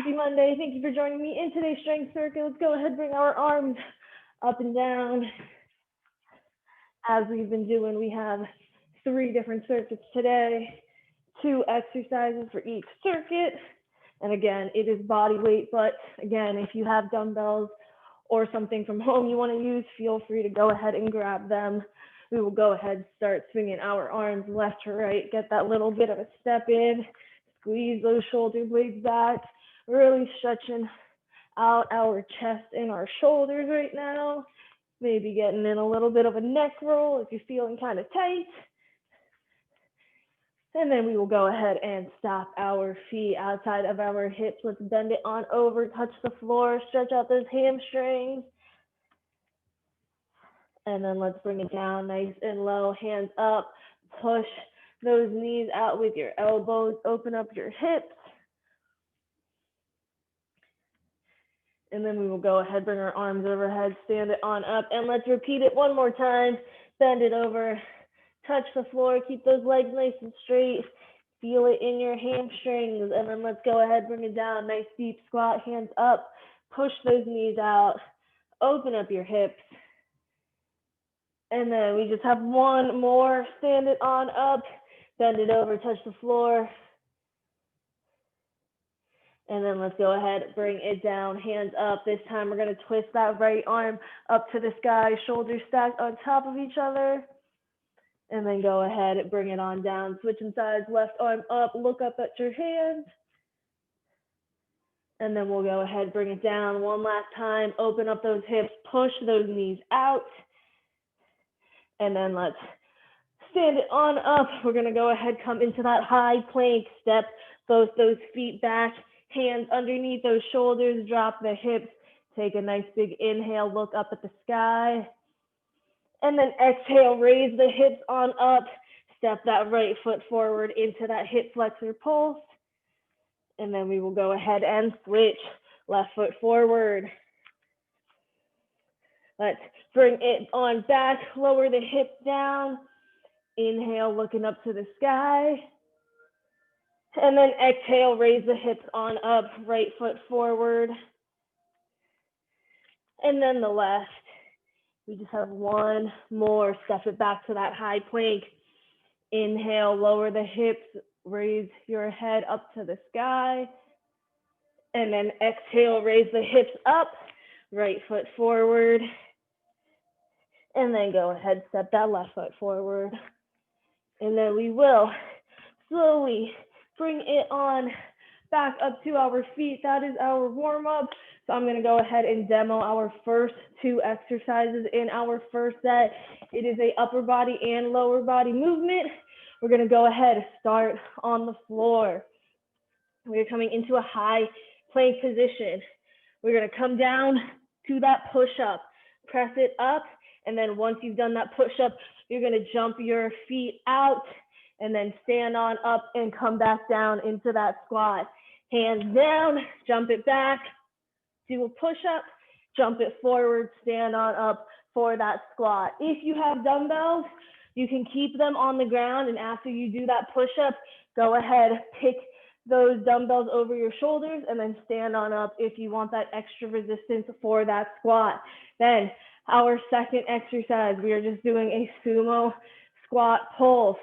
Happy Monday. Thank you for joining me in today's strength circuit. Let's go ahead and bring our arms up and down. As we've been doing, we have 3 different circuits today, 2 exercises for each circuit. And again, it is body weight, but again, if you have dumbbells or something from home you want to use, feel free to go ahead and grab them. We will go ahead and start swinging our arms left to right, get that little bit of a step in, squeeze those shoulder blades back, really stretching out our chest and our shoulders right now. Maybe getting in a little bit of a neck roll if you're feeling kind of tight. And then we will go ahead and stop our feet outside of our hips. Let's bend it on over, touch the floor, stretch out those hamstrings. And then let's bring it down nice and low, hands up, push those knees out with your elbows, open up your hips. And then we will go ahead, bring our arms overhead, stand it on up, and let's repeat it one more time. Bend it over, touch the floor, keep those legs nice and straight, feel it in your hamstrings, and then let's go ahead, bring it down, nice deep squat, hands up, push those knees out, open up your hips. And then we just have one more, stand it on up, bend it over, touch the floor. And then let's go ahead, bring it down, hands up. This time we're gonna twist that right arm up to the sky, shoulders stacked on top of each other. And then go ahead, bring it on down, switching sides, left arm up, look up at your hands. And then we'll go ahead, bring it down one last time, open up those hips, push those knees out. And then let's stand it on up. We're gonna go ahead, come into that high plank, step both those feet back, hands underneath those shoulders, drop the hips, take a nice big inhale, look up at the sky. And then exhale, raise the hips on up, step that right foot forward into that hip flexor pulse. And then we will go ahead and switch, left foot forward. Let's bring it on back, lower the hips down. Inhale, looking up to the sky. And then exhale, raise the hips on up, right foot forward. And then the left. We just have one more, step it back to that high plank. Inhale, lower the hips, raise your head up to the sky. And then exhale, raise the hips up, right foot forward. And then go ahead, step that left foot forward. And then we will slowly bring it on back up to our feet. That is our warm-up. So I'm gonna go ahead and demo our first 2 exercises in our first set. It is a upper body and lower body movement. We're gonna go ahead, start on the floor. We're coming into a high plank position. We're gonna come down to that push-up, press it up, and then once you've done that push-up, you're gonna jump your feet out and then stand on up and come back down into that squat. Hands down, jump it back, do a push-up, jump it forward, stand on up for that squat. If you have dumbbells, you can keep them on the ground, and after you do that push-up, go ahead, pick those dumbbells over your shoulders and then stand on up if you want that extra resistance for that squat. Then our second exercise, we are just doing a sumo squat pulse.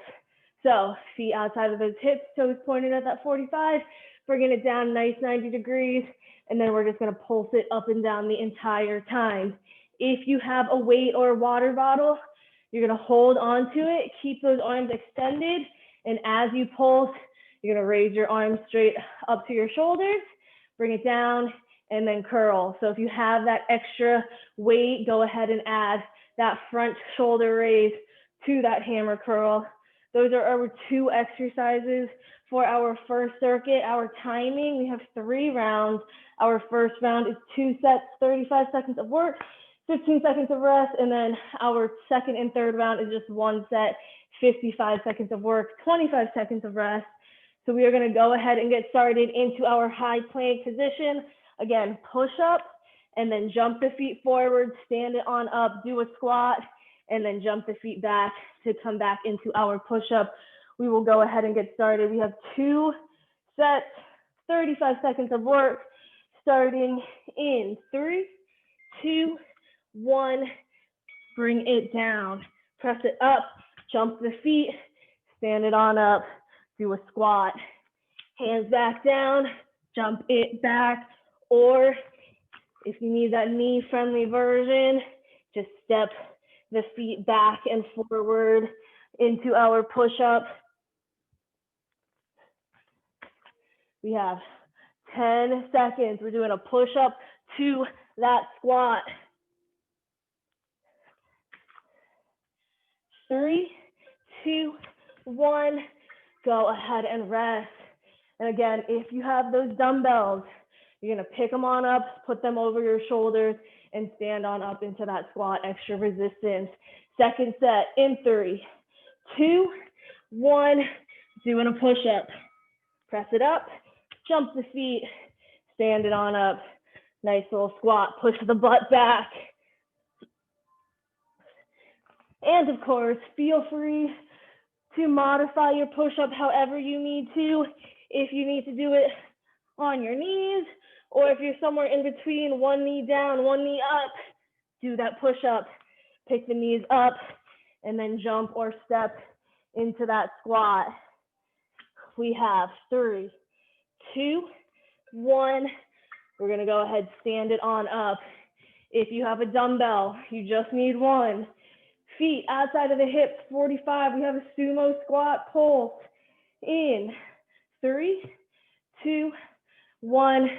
So feet outside of those hips, toes pointed at that 45, bringing it down nice 90 degrees, and then we're just gonna pulse it up and down the entire time. If you have a weight or a water bottle, you're gonna hold onto it, keep those arms extended, and as you pulse, you're gonna raise your arms straight up to your shoulders, bring it down, and then curl. So if you have that extra weight, go ahead and add that front shoulder raise to that hammer curl. Those are our 2 exercises for our first circuit. Our timing, we have 3 rounds. Our first round is 2 sets, 35 seconds of work, 15 seconds of rest, and then our second and third round is just 1 set, 55 seconds of work, 25 seconds of rest. So we are gonna go ahead and get started into our high plank position. Again, push up, and then jump the feet forward, stand it on up, do a squat, and then jump the feet back to come back into our push-up. We will go ahead and get started. We have 2 sets, 35 seconds of work. Starting in 3, 2, 1, bring it down. Press it up, jump the feet, stand it on up, do a squat. Hands back down, jump it back, or if you need that knee-friendly version, just step the feet back and forward into our push-up. We have 10 seconds. We're doing a push-up to that squat. 3, 2, 1, go ahead and rest. And again, if you have those dumbbells, you're gonna pick them on up, put them over your shoulders, and stand on up into that squat, extra resistance. Second set in 3, 2, 1, doing a push-up. Press it up, jump the feet, stand it on up. Nice little squat, push the butt back. And of course, feel free to modify your push-up however you need to. If you need to do it on your knees, or if you're somewhere in between, one knee down, one knee up, do that push-up. Pick the knees up, and then jump or step into that squat. We have 3, 2, 1. We're gonna go ahead, stand it on up. If you have a dumbbell, you just need one. Feet outside of the hips, 45. We have a sumo squat pulse. In 3, 2, 1.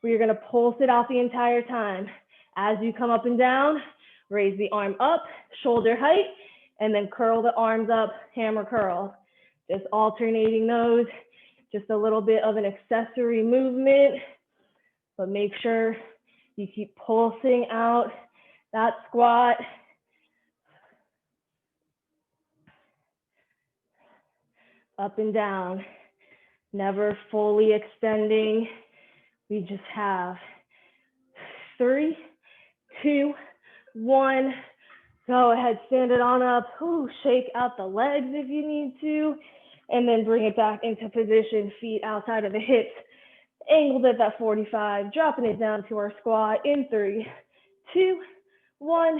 We're gonna pulse it out the entire time. As you come up and down, raise the arm up, shoulder height, and then curl the arms up, hammer curl. Just alternating those, just a little bit of an accessory movement, but make sure you keep pulsing out that squat. Up and down, never fully extending. We just have 3, 2, 1. Go ahead, stand it on up. Ooh, shake out the legs if you need to, and then bring it back into position, feet outside of the hips, angled at that 45, dropping it down to our squat in 3, 2, 1.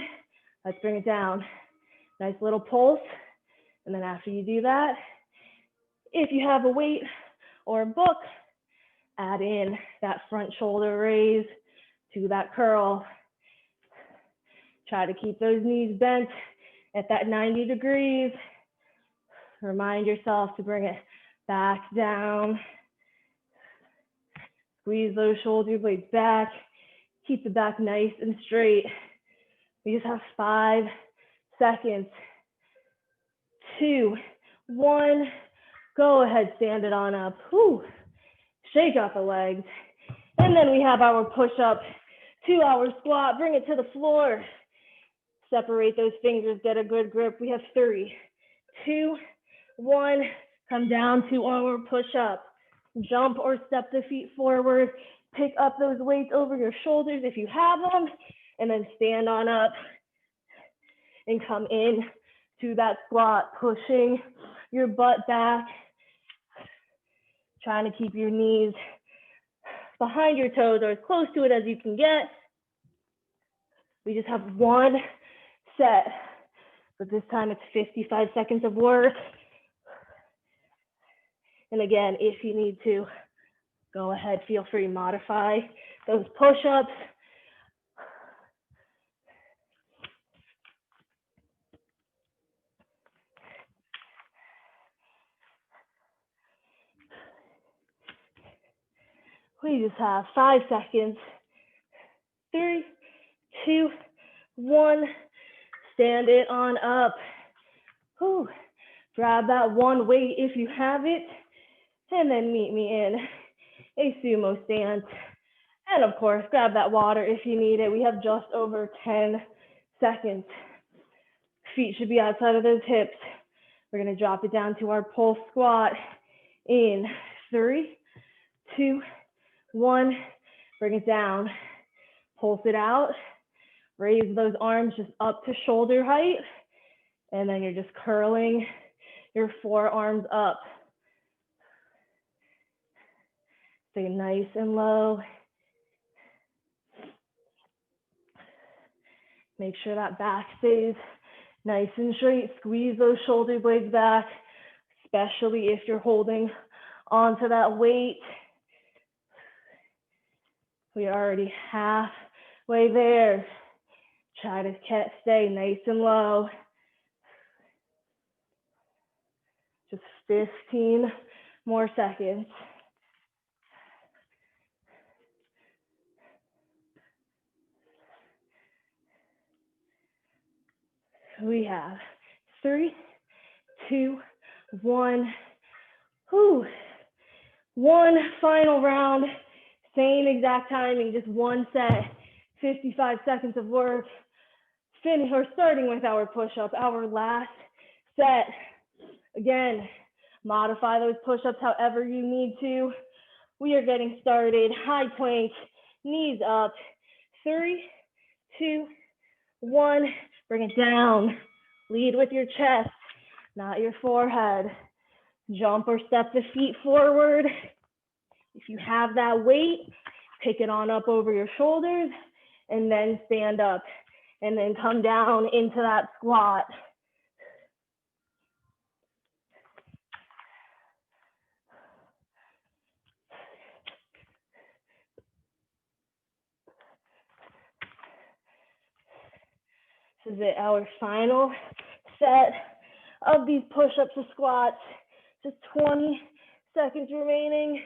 Let's bring it down. Nice little pulse. And then after you do that, if you have a weight or a book, add in that front shoulder raise to that curl. Try to keep those knees bent at that 90 degrees. Remind yourself to bring it back down. Squeeze those shoulder blades back. Keep the back nice and straight. We just have 5 seconds. 2, 1. Go ahead, stand it on up. Whew. Shake out the legs. And then we have our push-up to our squat. Bring it to the floor. Separate those fingers, get a good grip. We have 3, 2, 1. Come down to our push-up. Jump or step the feet forward. Pick up those weights over your shoulders if you have them. And then stand on up and come in to that squat, pushing your butt back. Trying to keep your knees behind your toes or as close to it as you can get. We just have 1 set, but this time it's 55 seconds of work. And again, if you need to, go ahead, feel free to modify those push-ups. We just have 5 seconds. 3, 2, 1. Stand it on up. Whew. Grab that one weight if you have it, and then meet me in a sumo stance. And of course, grab that water if you need it. We have just over 10 seconds. Feet should be outside of those hips. We're gonna drop it down to our pulse squat in 3, 2, 1. Bring it down. Pulse it out. Raise those arms just up to shoulder height. And then you're just curling your forearms up. Stay nice and low. Make sure that back stays nice and straight. Squeeze those shoulder blades back, especially if you're holding onto that weight. We're already halfway there. Try to stay nice and low. Just 15 more seconds. We have 3, 2, 1. Whew. One final round, same exact timing, just one set, 55 seconds of work. Starting with our push-up, our last set. Again, modify those push-ups however you need to. We are getting started. High plank, knees up. 3, 2, 1. Bring it down. Lead with your chest, not your forehead. Jump or step the feet forward. If you have that weight, pick it on up over your shoulders and then stand up and then come down into that squat. This is it, our final set of these push-ups to squats. Just 20 seconds remaining.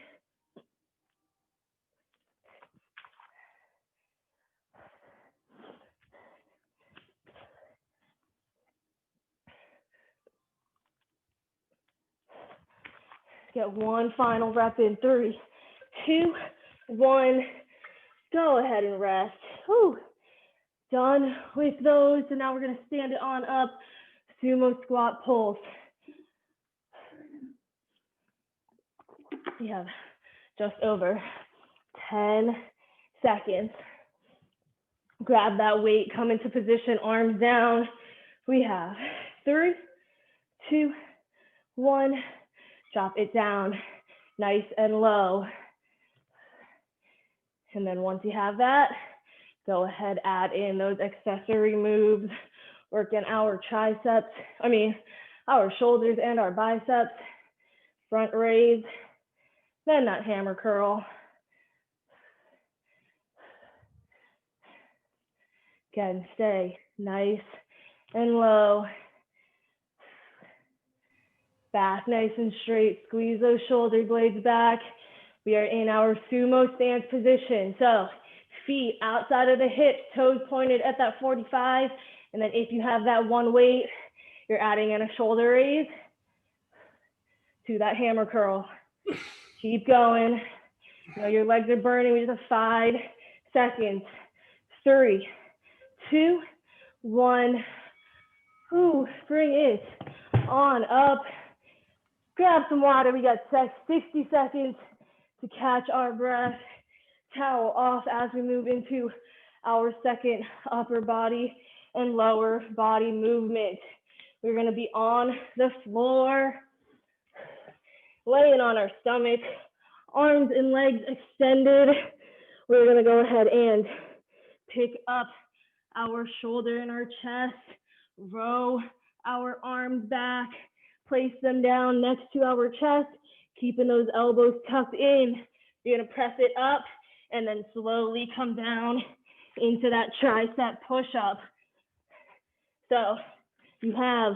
Get one final rep in. 3, 2, 1. Go ahead and rest. Whew. Done with those. So now we're going to stand it on up. Sumo squat pulse. We have just over 10 seconds. Grab that weight, come into position, arms down. We have 3, 2, 1. Drop it down, nice and low. And then once you have that, go ahead, add in those accessory moves, working our triceps, our shoulders and our biceps, front raise, then that hammer curl. Again, stay nice and low. Back nice and straight, squeeze those shoulder blades back. We are in our sumo stance position. So feet outside of the hips, toes pointed at that 45. And then if you have that one weight, you're adding in a shoulder raise to that hammer curl. Keep going. You know, your legs are burning. We just have 5 seconds. 3, 2, 1. Ooh, bring it on up. Grab some water. We got 60 seconds to catch our breath. Towel off as we move into our second upper body and lower body movement. We're going to be on the floor, laying on our stomach, arms and legs extended. We're going to go ahead and pick up our shoulder and our chest, row our arms back, place them down next to our chest, keeping those elbows tucked in. You're gonna press it up and then slowly come down into that tricep push-up. So you have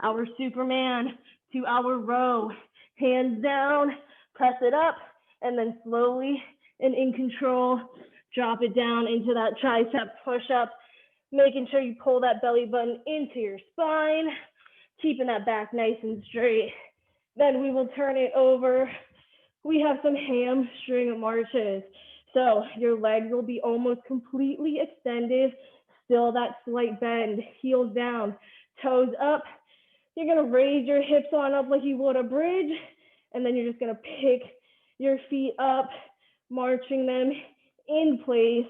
our Superman to our row, hands down, press it up, and then slowly and in control, drop it down into that tricep push-up, making sure you pull that belly button into your spine, keeping that back nice and straight. Then we will turn it over. We have some hamstring marches. So your legs will be almost completely extended, still that slight bend, heels down, toes up. You're gonna raise your hips on up like you would a bridge, and then you're just gonna pick your feet up, marching them in place,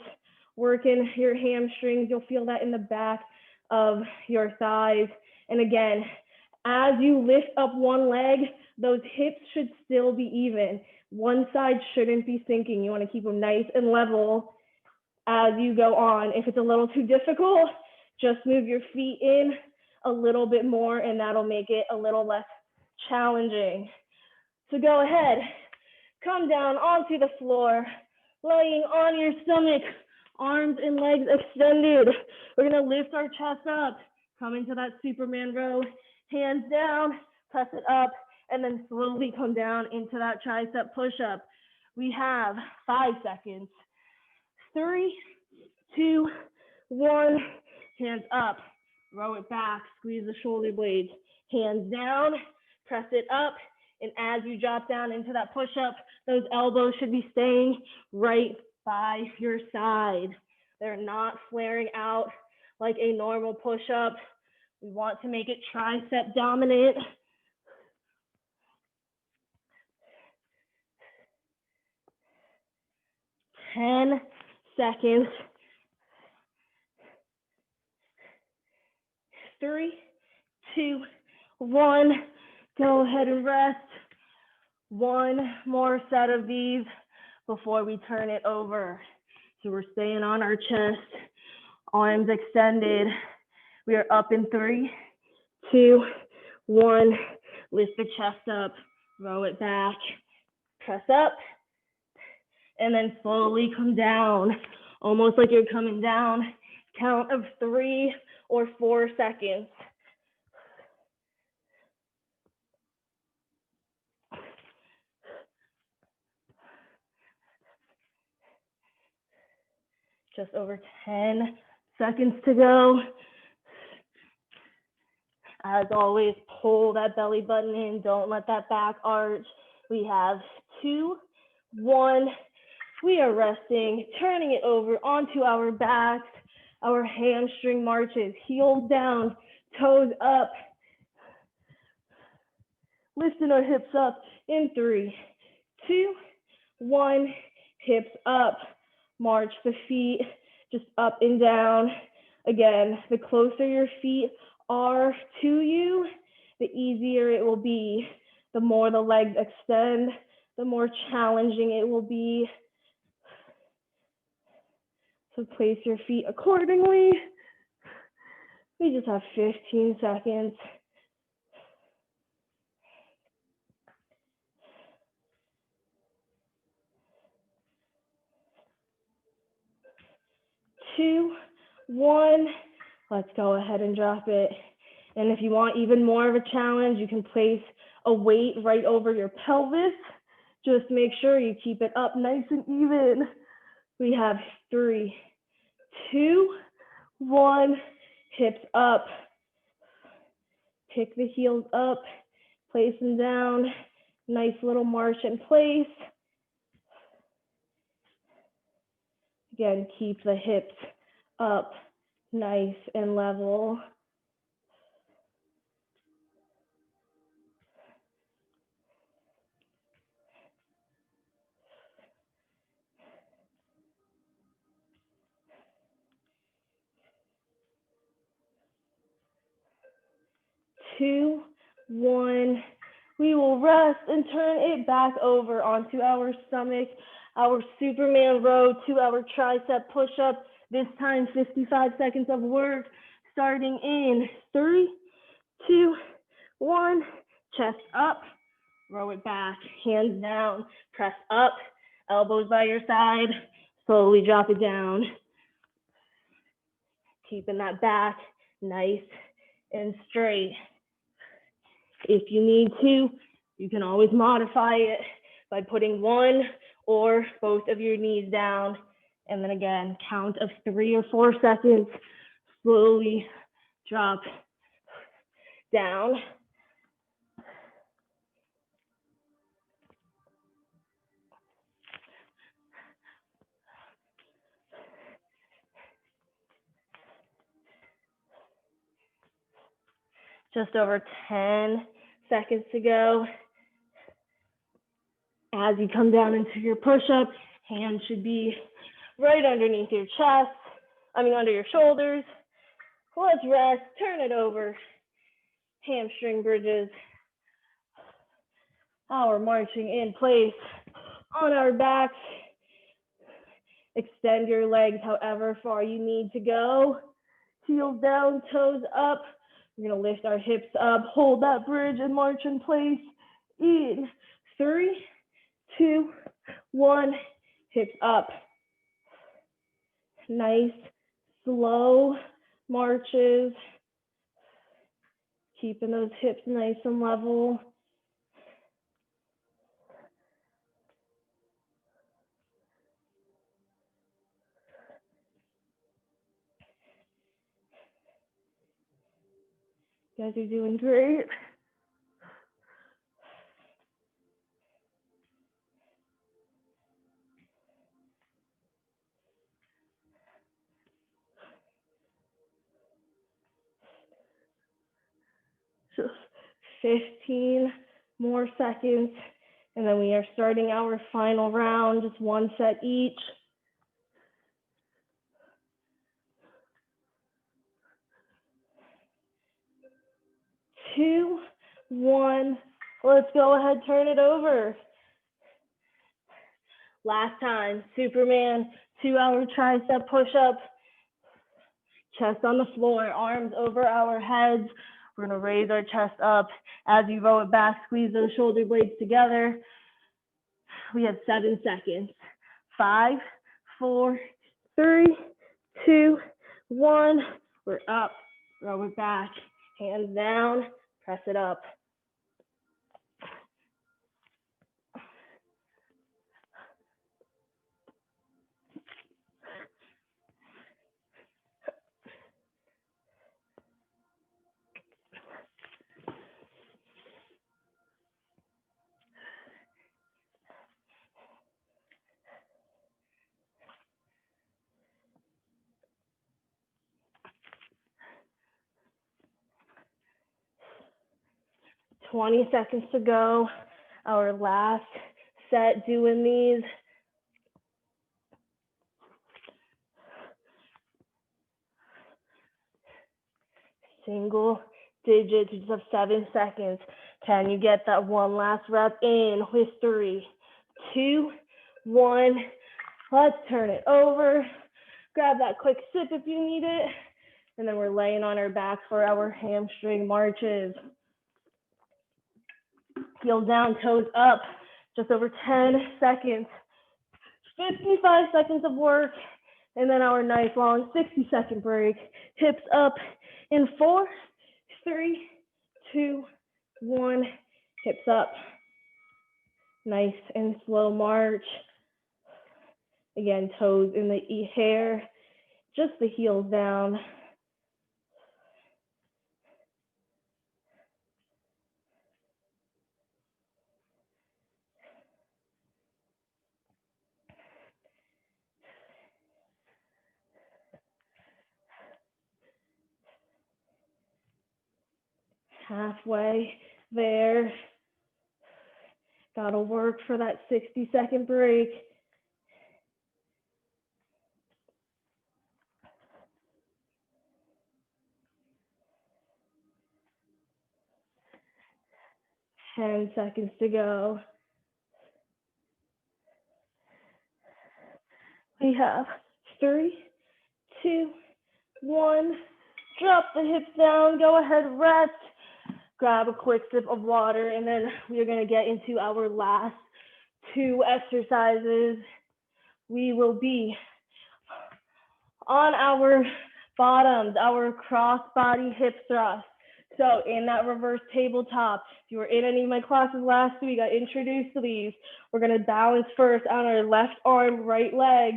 working your hamstrings. You'll feel that in the back of your thighs. And again, as you lift up one leg, those hips should still be even. One side shouldn't be sinking. You want to keep them nice and level as you go on. If it's a little too difficult, Just move your feet in a little bit more and that'll make it a little less challenging. So go ahead, come down onto the floor, laying on your stomach, arms and legs extended. We're gonna lift our chest up, come into that Superman row, hands down, press it up, and then slowly come down into that tricep push-up. We have 5 seconds. 3, 2, 1, hands up, row it back, squeeze the shoulder blades, hands down, press it up, and as you drop down into that push-up, those elbows should be staying right by your side. They're not flaring out like a normal push-up. We want to make it tricep dominant. Ten seconds. 3, 2, 1. Go ahead and rest. One more set of these before we turn it over. So we're staying on our chest, arms extended. We are up in 3, 2, 1. Lift the chest up, row it back, press up, and then slowly come down, almost like you're coming down. Count of 3 or 4 seconds. Just over 10 seconds to go. As always, pull that belly button in. Don't let that back arch. We have 2, 1. We are resting, turning it over onto our backs. Our hamstring marches, heels down, toes up. Lifting our hips up in 3, 2, 1. Hips up. March the feet just up and down. Again, the closer your feet are to you, the easier it will be. The more the legs extend, the more challenging it will be. So place your feet accordingly. We just have 15 seconds. 2, 1. Let's go ahead and drop it. And if you want even more of a challenge, you can place a weight right over your pelvis. Just make sure you keep it up nice and even. We have 3, 2, 1. Hips up. Pick the heels up. Place them down. Nice little march in place. Again, keep the hips up, nice and level. Two, one. We will rest and turn it back over onto our stomach, our Superman row to our tricep push-up. This time, 55 seconds of work, starting in 3, 2, 1. Chest up, row it back, hands down, press up, elbows by your side, slowly drop it down. Keeping that back nice and straight. If you need to, you can always modify it by putting one or both of your knees down. And then again, count of 3 or 4 seconds, slowly drop down. Just over 10 seconds to go. As you come down into your push-up, hands should be right underneath your chest, under your shoulders. Let's rest, turn it over. Hamstring bridges. Our marching in place on our backs. Extend your legs however far you need to go. Heels down, toes up. We're gonna lift our hips up, hold that bridge and march in place. In 3, 2, 1, hips up. Nice, slow marches. Keeping those hips nice and level. You guys are doing great. Just 15 more seconds, and then we are starting our final round, just one set each. 2, 1, let's go ahead, turn it over. Last time, Superman, 2-hour tricep push-up, chest on the floor, arms over our heads. We're gonna raise our chest up. As you roll it back, squeeze those shoulder blades together. We have 7 seconds. 5, 4, 3, 2, 1. We're up, roll it back, hands down, press it up. "20 seconds to go. Our last set doing these. Single digits, you just have 7 seconds. Can you get that one last rep in with 3, 2, 1. Let's turn it over. Grab that quick sip if you need it. And then we're laying on our back for our hamstring marches. Heels down, toes up. Just over 10 seconds. 55 seconds of work. And then our nice long 60-second break. Hips up in 4, 3, 2, 1. Hips up. Nice and slow march. Again, toes in the hair. Just the heels down. Halfway there. Gotta work for that 60-second break. Ten seconds to go. We have 3, 2, 1. Drop the hips down. Go ahead, rest. Grab a quick sip of water, and then we are going to get into our last 2 exercises. We will be on our bottoms, our cross body hip thrust. So in that reverse tabletop, if you were in any of my classes last week, I introduced these. We're going to balance first on our left arm, right leg.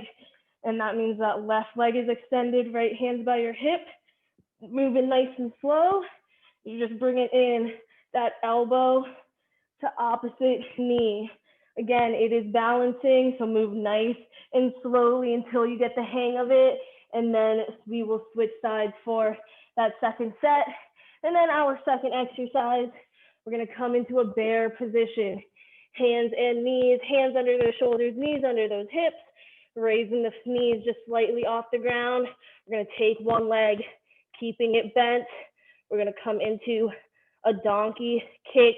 And that means that left leg is extended, right hand's by your hip. Moving nice and slow. You just bring it in, that elbow to opposite knee. Again, it is balancing, so move nice and slowly until you get the hang of it. And then we will switch sides for that second set. And then our second exercise, we're going to come into a bear position. Hands and knees, hands under those shoulders, knees under those hips, raising the knees just slightly off the ground. We're going to take one leg, keeping it bent. We're going to come into a donkey kick,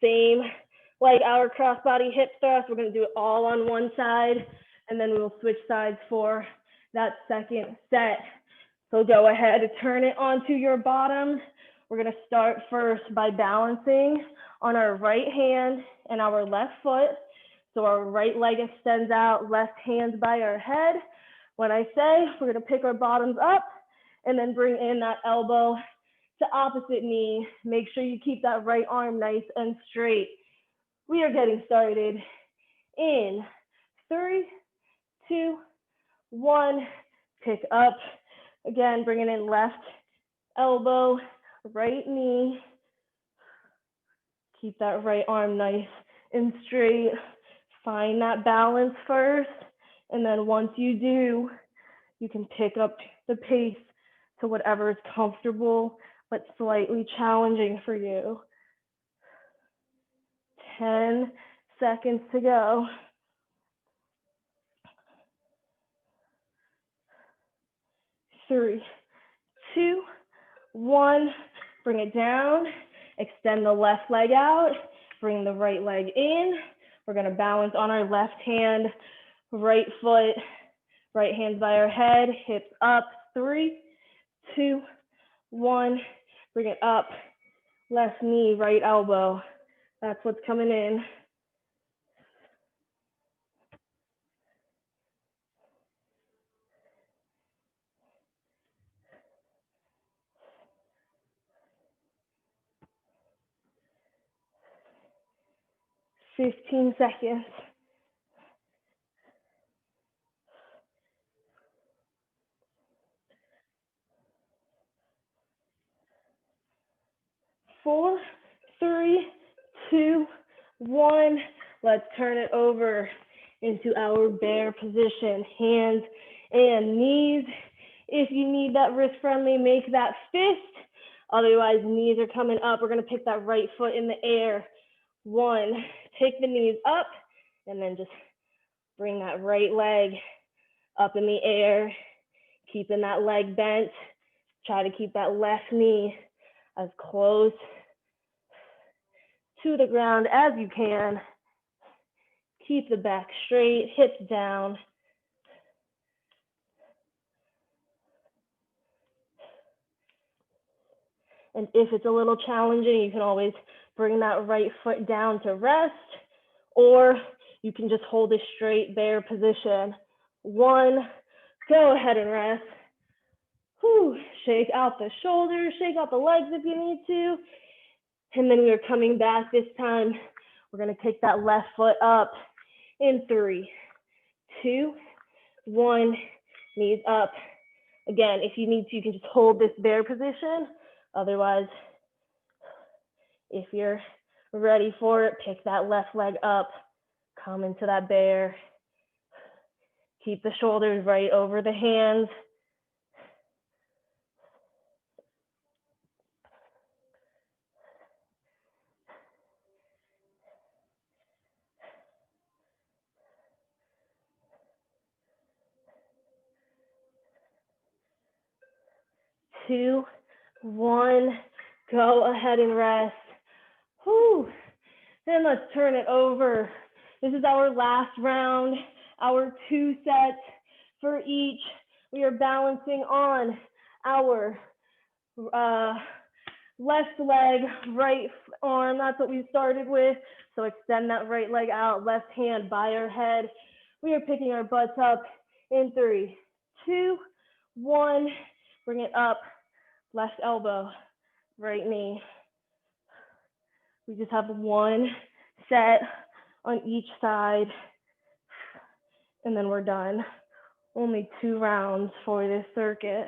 same like our crossbody hip thrust. We're going to do it all on one side, and then we will switch sides for that second set. So go ahead and turn it onto your bottom. We're gonna start first by balancing on our right hand and our left foot. So our right leg extends out, left hand by our head. When I say, we're gonna pick our bottoms up and then bring in that elbow to opposite knee. Make sure you keep that right arm nice and straight. We are getting started in 3, 2, 1. Pick up. Again, bringing in left elbow, right knee. Keep that right arm nice and straight. Find that balance first. And then once you do, you can pick up the pace to whatever is comfortable but slightly challenging for you. 10 seconds to go. 3, 2, 1. Bring it down. Extend the left leg out. Bring the right leg in. We're going to balance on our left hand, right foot, right hand by our head, hips up. 3, 2, 1. Bring it up. Left knee, right elbow. That's what's coming in. Fifteen seconds. 4, 3, 2, 1. Let's turn it over into our bear position. Hands and knees. If you need that wrist friendly, make that fist. Otherwise, knees are coming up. We're going to pick that right foot in the air. 1. Take the knees up and then just bring that right leg up in the air. Keeping that leg bent. Try to keep that left knee as close to the ground as you can. Keep the back straight, hips down. And if it's a little challenging, you can always bring that right foot down to rest, or you can just hold a straight bear position. 1, go ahead and rest. Whew. Shake out the shoulders, shake out the legs if you need to. And then we're coming back this time. We're gonna take that left foot up in 3, 2, 1, knees up. Again, if you need to, you can just hold this bear position. Otherwise, if you're ready for it, pick that left leg up, come into that bear. Keep the shoulders right over the hands. Two, 1, go ahead and rest. Whew. Then let's turn it over. This is our last round, our 2 sets for each. We are balancing on our left leg, right arm. That's what we started with. So extend that right leg out, left hand by our head. We are picking our butts up in 3, 2, 1. Bring it up, left elbow, right knee. We just have 1 set on each side, and then we're done. Only 2 rounds for this circuit.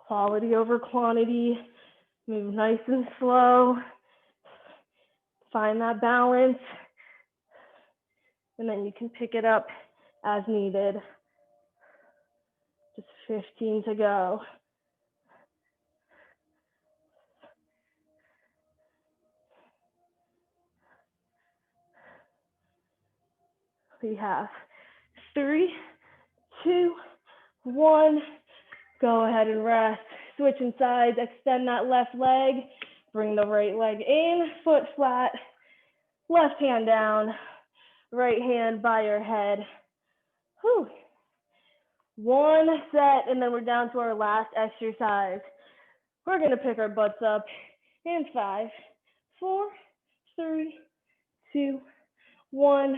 Quality over quantity. Move nice and slow. Find that balance. And then you can pick it up as needed. Just 15 to go. We have 3, 2, 1. Go ahead and rest. Switching sides, extend that left leg. Bring the right leg in, foot flat, left hand down, right hand by your head. Whew. One set, and then we're down to our last exercise. We're going to pick our butts up in 5, 4, 3, 2, 1.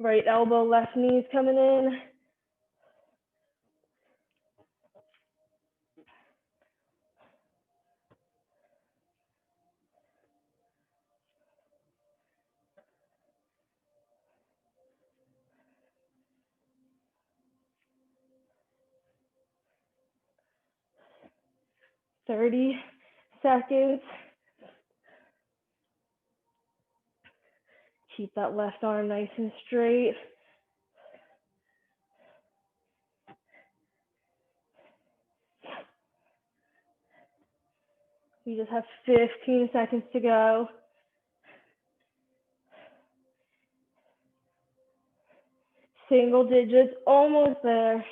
Right elbow, left knee's coming in. "30 seconds. Keep that left arm nice and straight. We just have 15 seconds to go. Single digits, almost there.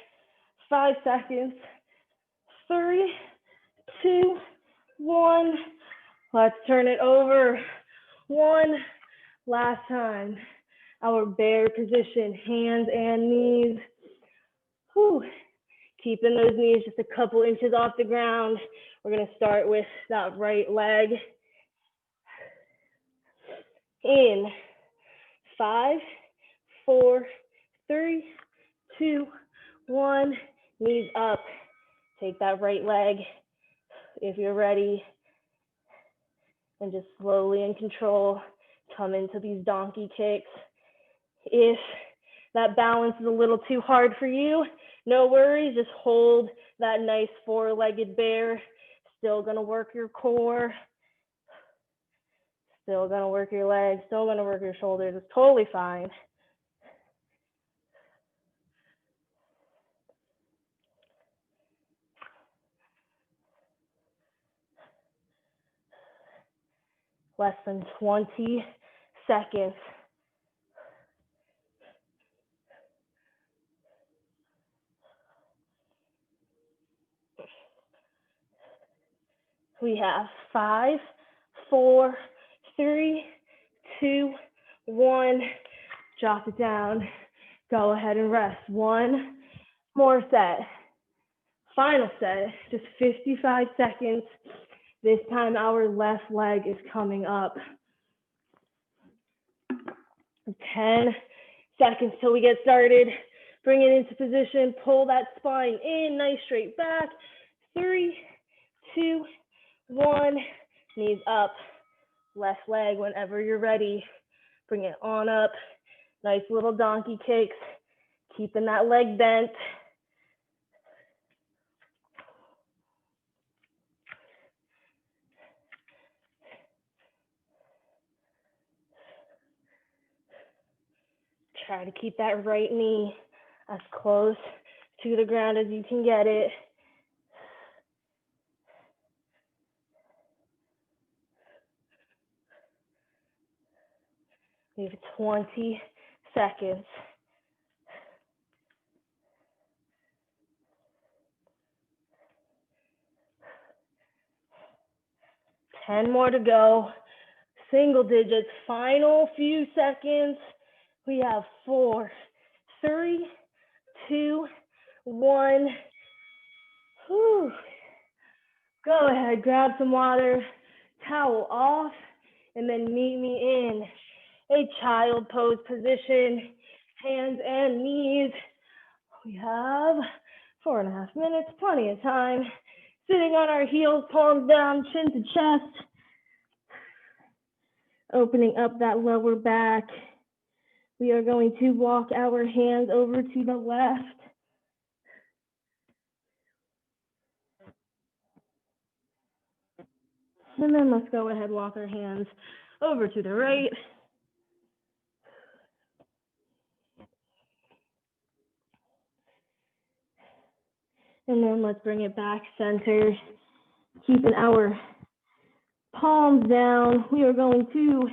5 seconds. 3, 2, 1. Let's turn it over. 1 last time. Our bear position, hands and knees. Whew. Keeping those knees just a couple inches off the ground. We're going to start with that right leg. In 5, 4, 3, 2, 1. Knees up. Take that right leg if you're ready. And just slowly in control, come into these donkey kicks. If that balance is a little too hard for you, no worries, just hold that nice 4-legged bear. Still gonna work your core. Still gonna work your legs, still gonna work your shoulders. It's totally fine. Less than 20 seconds. We have 5, 4, 3, 2, 1. Drop it down. Go ahead and rest. 1 more set. Final set, just 55 seconds. This time our left leg is coming up. 10 seconds till we get started. Bring it into position, pull that spine in, nice straight back. 3, 2, 1, knees up. Left leg whenever you're ready. Bring it on up. Nice little donkey kicks, keeping that leg bent. Try to keep that right knee as close to the ground as you can get it. We have 20 seconds. Ten more to go. Single digits, final few seconds. We have 4, 3, 2, 1. Whew. Go ahead, grab some water, towel off, and then meet me in a child pose position, hands and knees. We have 4.5 minutes, plenty of time. Sitting on our heels, palms down, chin to chest. Opening up that lower back. We are going to walk our hands over to the left. And then let's go ahead, walk our hands over to the right. And then let's bring it back center, keeping our palms down. We are going to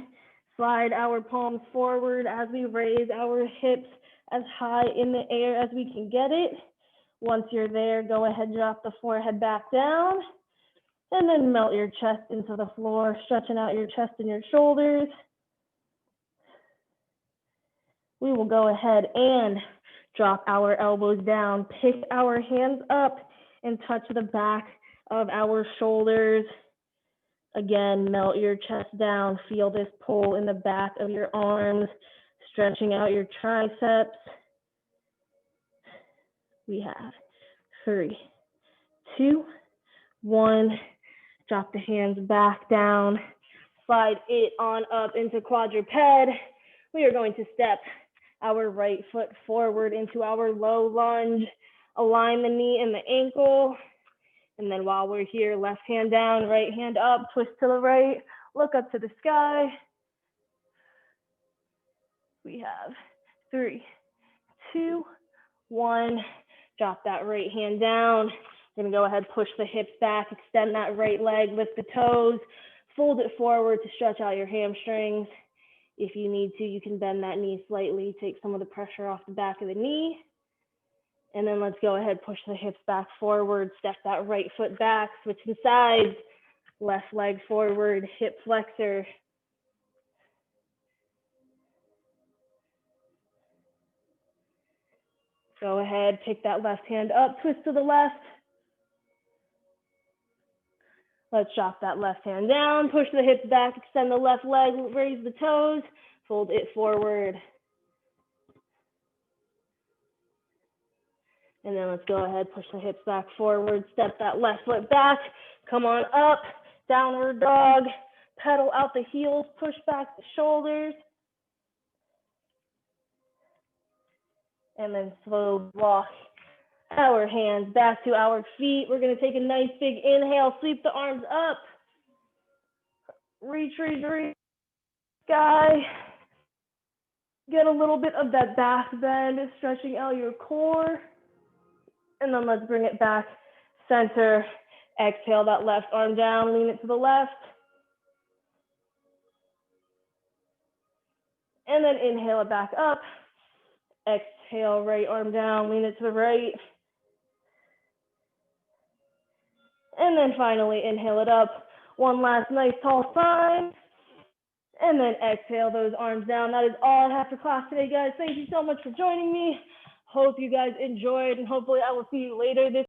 slide our palms forward as we raise our hips as high in the air as we can get it. Once you're there, go ahead, drop the forehead back down. And then melt your chest into the floor, stretching out your chest and your shoulders. We will go ahead and drop our elbows down, pick our hands up, and touch the back of our shoulders. Again, melt your chest down, feel this pull in the back of your arms, stretching out your triceps. We have 3, 2, 1. Drop the hands back down, slide it on up into quadruped. We are going to step our right foot forward into our low lunge, align the knee and the ankle, and then while we're here, left hand down, right hand up, twist to the right, look up to the sky. We have 3, 2, 1. Drop that right hand down. We're gonna go ahead, push the hips back, extend that right leg, lift the toes, fold it forward to stretch out your hamstrings. If you need to, you can bend that knee slightly, take some of the pressure off the back of the knee. And then let's go ahead, push the hips back forward, step that right foot back, switch the sides, left leg forward, hip flexor. Go ahead, pick that left hand up, twist to the left. Let's drop that left hand down, push the hips back, extend the left leg, raise the toes, fold it forward. And then let's go ahead, push the hips back forward, step that left foot back, come on up, downward dog, pedal out the heels, push back the shoulders. And then slow walk our hands back to our feet. We're gonna take a nice big inhale, sweep the arms up. Reach, reach, reach, sky. Get a little bit of that back bend, stretching out your core. And then let's bring it back, center. Exhale that left arm down, lean it to the left. And then inhale it back up. Exhale, right arm down, lean it to the right. And then finally inhale it up. One last nice tall spine. And then exhale those arms down. That is all I have for class today, guys. Thank you so much for joining me. Hope you guys enjoyed, and hopefully I will see you later this